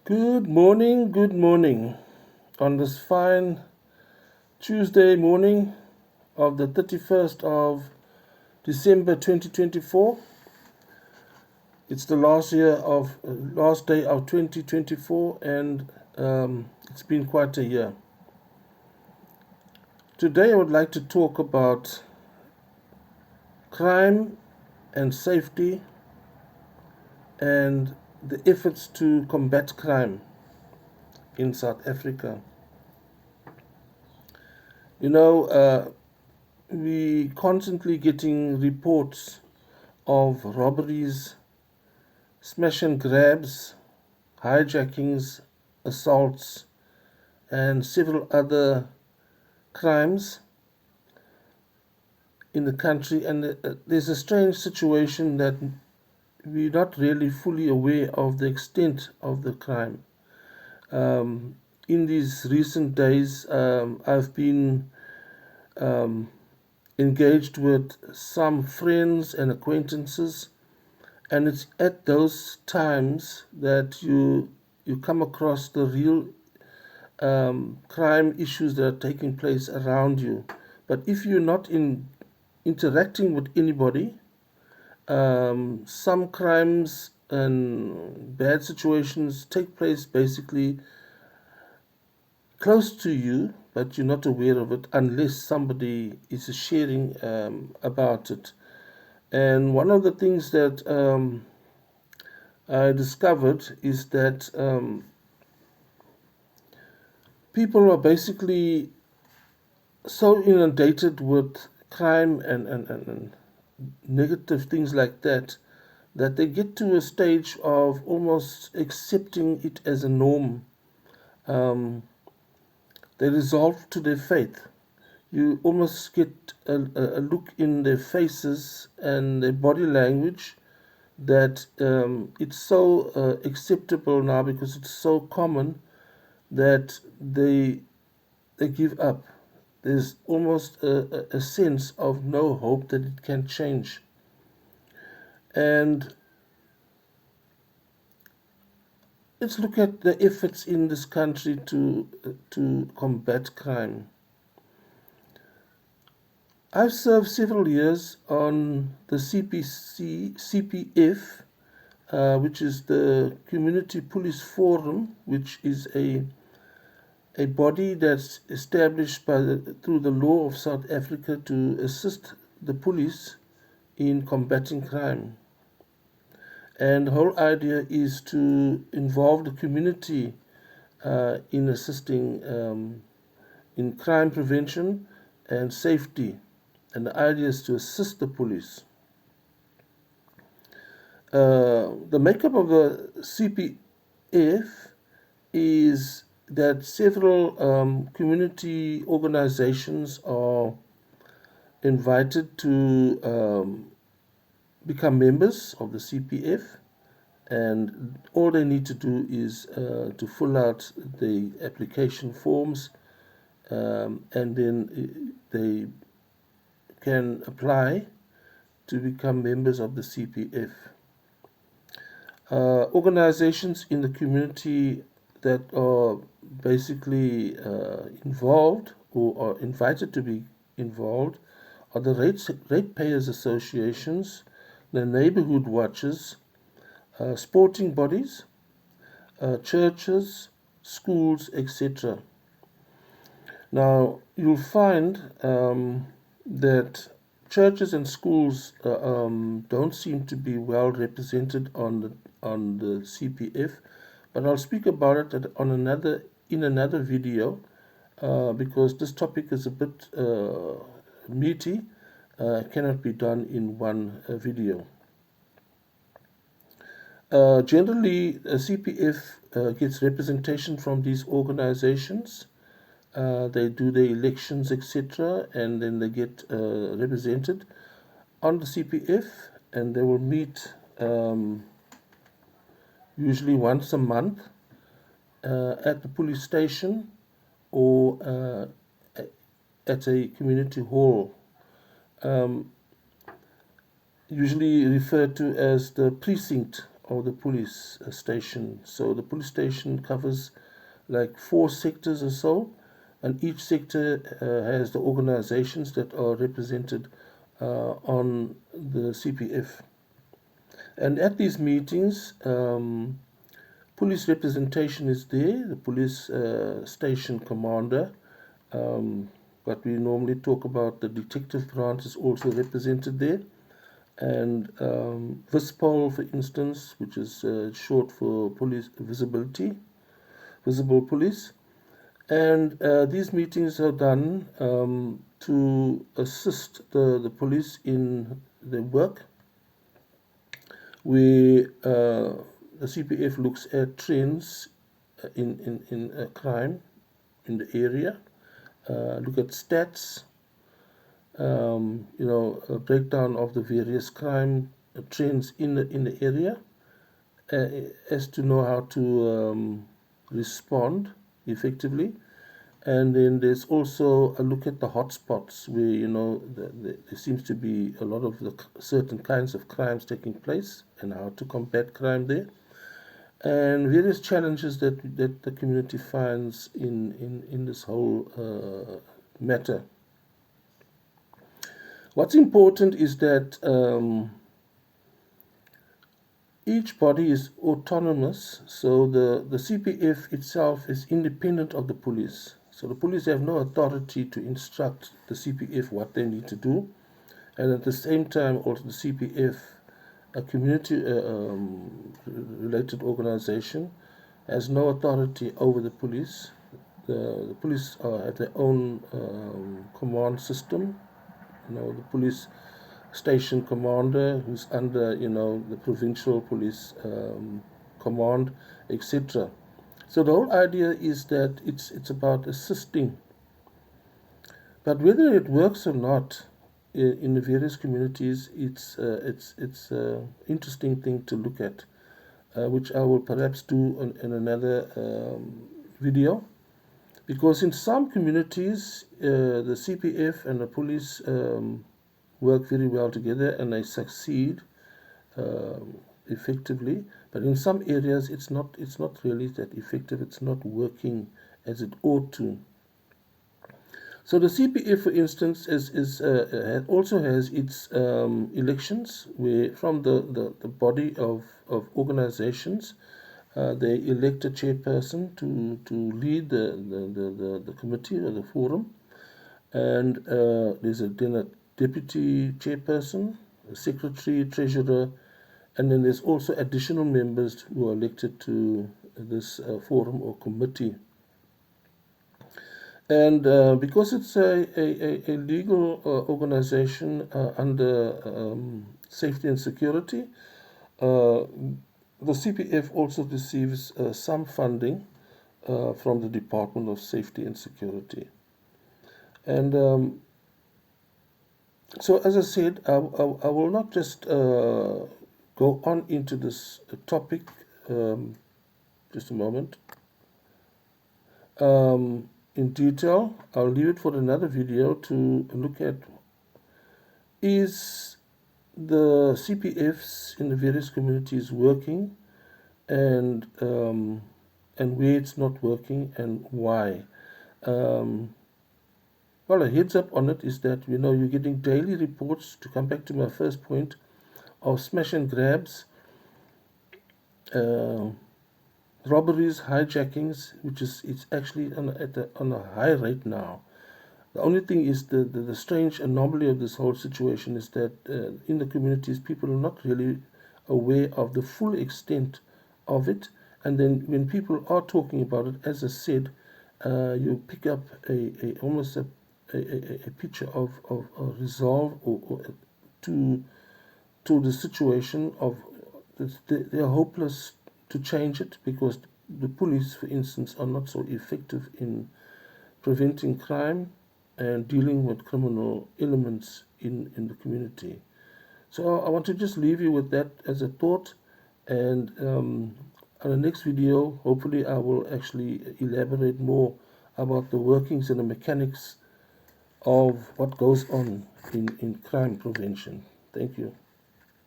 Good morning on this fine Tuesday morning of the 31st of December 2024. It's the last day of 2024, and it's been quite a year. Today I would like to talk about crime and safety and the efforts to combat crime in South Africa. We constantly getting reports of robberies, smash and grabs, hijackings, assaults, and several other crimes in the country. And there's a strange situation that we're not really fully aware of the extent of the crime. In these recent days, I've been engaged with some friends and acquaintances, and it's at those times that you come across the real crime issues that are taking place around you. But if you're not interacting with anybody, some crimes and bad situations take place basically close to you, but you're not aware of it unless somebody is sharing about it. And one of the things that I discovered is that people are basically so inundated with crime and negative things like that they get to a stage of almost accepting it as a norm. They resolve to their faith. You almost get a look in their faces and their body language that it's so acceptable now because it's so common that they give up. There's almost a sense of no hope that it can change. And let's look at the efforts in this country to combat crime. I've served several years on the CPF, which is the Community Police Forum, which is a body that's established through the law of South Africa to assist the police in combating crime. And the whole idea is to involve the community in assisting in crime prevention and safety. And the idea is to assist the police. The makeup of the CPF is that several community organizations are invited to become members of the CPF, and all they need to do is to fill out the application forms, and then they can apply to become members of the CPF. Organizations in the community that are basically involved or are invited to be involved are the ratepayers associations, the neighborhood watches, sporting bodies, churches, schools, etc. Now, you'll find that churches and schools don't seem to be well represented on the CPF, but I'll speak about it in another video because this topic is a bit meaty, cannot be done in one video. Generally, a CPF gets representation from these organizations. They do their elections, etc., and then they get represented on the CPF, and they will meet usually once a month at the police station or at a community hall, usually referred to as the precinct the police station. So the police station covers like 4 sectors or so, and each sector has the organizations that are represented on the CPF. And at these meetings, police representation is there, the police station commander, but we normally talk about the detective branch is also represented there, and VISPOL, for instance, which is short for police visibility, visible police. And these meetings are done to assist the police in their work, where the CPF looks at trends in crime in the area, look at stats, a breakdown of the various crime trends in the area, as to know how to respond effectively. And then there's also a look at the hotspots where there seems to be a lot of the certain kinds of crimes taking place, and how to combat crime there, and various challenges that the community finds in this whole matter. What's important is that each body is autonomous, so the CPF itself is independent of the police. So the police have no authority to instruct the CPF what they need to do, and at the same time also the CPF, a community related organization, has no authority over the police. The police have their own command system. The police station commander, who's under the provincial police command, etc. So the whole idea is that it's about assisting, but whether it works or not in the various communities, it's interesting thing to look at, which I will perhaps do in another video. Because in some communities, the CPF and the police work very well together, and they succeed effectively. But in some areas, it's not really that effective. It's not working as it ought to. So the CPF, for instance, also has its elections, where from the body of organizations, they elect a chairperson to lead the committee or the forum, and there's then a deputy chairperson, a secretary, treasurer, and then there's also additional members who are elected to this forum or committee. And because it's a legal organization under safety and security, the CPF also receives some funding from the Department of Safety and Security. And so, as I said, I will not just go on into this topic, just a moment, in detail. I'll leave it for another video to look at, is the CPFs in the various communities working, and where it's not working and why. Well, a heads up on it is that you're getting daily reports, to come back to my first point, of smash and grabs, robberies, hijackings, which it's actually on a high rate now. The only thing is the strange anomaly of this whole situation is that in the communities, people are not really aware of the full extent of it. And then when people are talking about it, as I said, you pick up almost a picture of resolve or to the situation of they're hopeless to change it, because the police, for instance, are not so effective in preventing crime and dealing with criminal elements in the community. So I want to just leave you with that as a thought, and on the next video, hopefully I will actually elaborate more about the workings and the mechanics of what goes on in crime prevention. Thank you.